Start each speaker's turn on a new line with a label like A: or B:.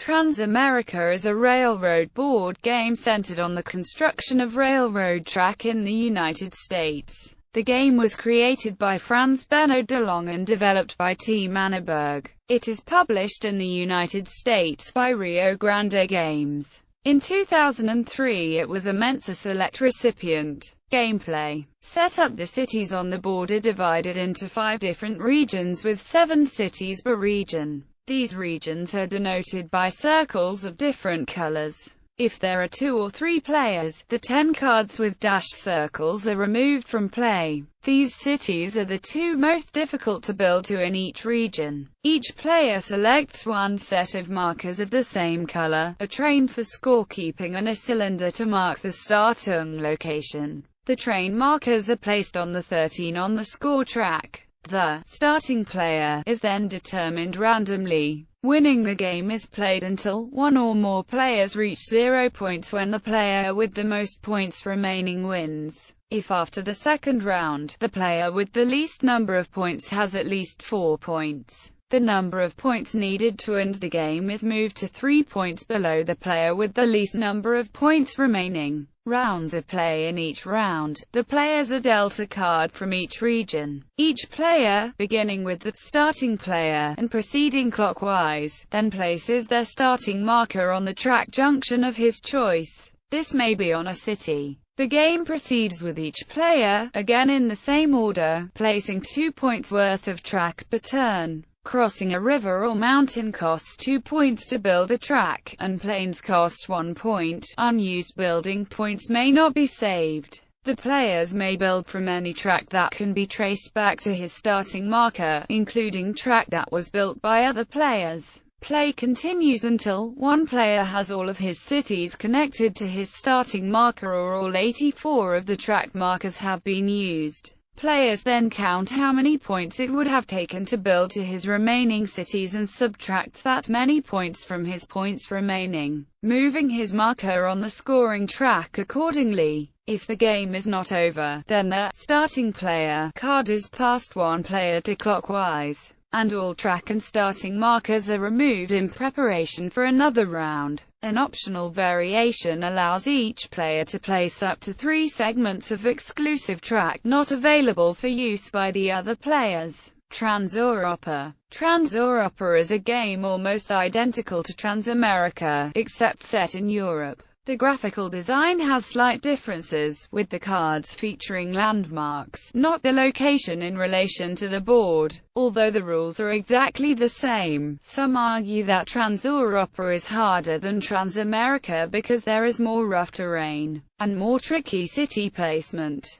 A: TransAmerica is a railroad board game centered on the construction of railroad track in the United States. The game was created by Franz-Benno Delonge and developed by Team Annaberg. It is published in the United States by Rio Grande Games. In 2003 it was a Mensa Select recipient. Gameplay. Set up. The cities on the board are divided into 5 different regions with 7 cities per region. These regions are denoted by circles of different colors. If there are 2 or 3 players, the 10 cards with dashed circles are removed from play. These cities are the 2 most difficult to build to in each region. Each player selects one set of markers of the same color, a train for scorekeeping and a cylinder to mark the starting location. The train markers are placed on the 13 on the score track. The starting player is then determined randomly. Winning the game is played until one or more players reach 0 points, when the player with the most points remaining wins. If after the second round, the player with the least number of points has at least 4 points, the number of points needed to end the game is moved to 3 points below the player with the least number of points remaining. Rounds of play. In each round, the players are dealt a card from each region. Each player, beginning with the starting player and proceeding clockwise, then places their starting marker on the track junction of his choice. This may be on a city. The game proceeds with each player, again in the same order, placing 2 points worth of track per turn. Crossing a river or mountain costs 2 points to build a track, and planes cost 1 point. Unused building points may not be saved. The players may build from any track that can be traced back to his starting marker, including track that was built by other players. Play continues until one player has all of his cities connected to his starting marker, or all 84 of the track markers have been used. Players then count how many points it would have taken to build to his remaining cities and subtract that many points from his points remaining, moving his marker on the scoring track accordingly. If the game is not over, then the starting player card is passed one player to clockwise, and all track and starting markers are removed in preparation for another round. An optional variation allows each player to place up to 3 segments of exclusive track not available for use by the other players. TransAmerica. TransAmerica is a game almost identical to TransAmerica, except set in Europe. The graphical design has slight differences, with the cards featuring landmarks, not the location in relation to the board. Although the rules are exactly the same, some argue that TransAmerica is harder than TransAmerica because there is more rough terrain and more tricky city placement.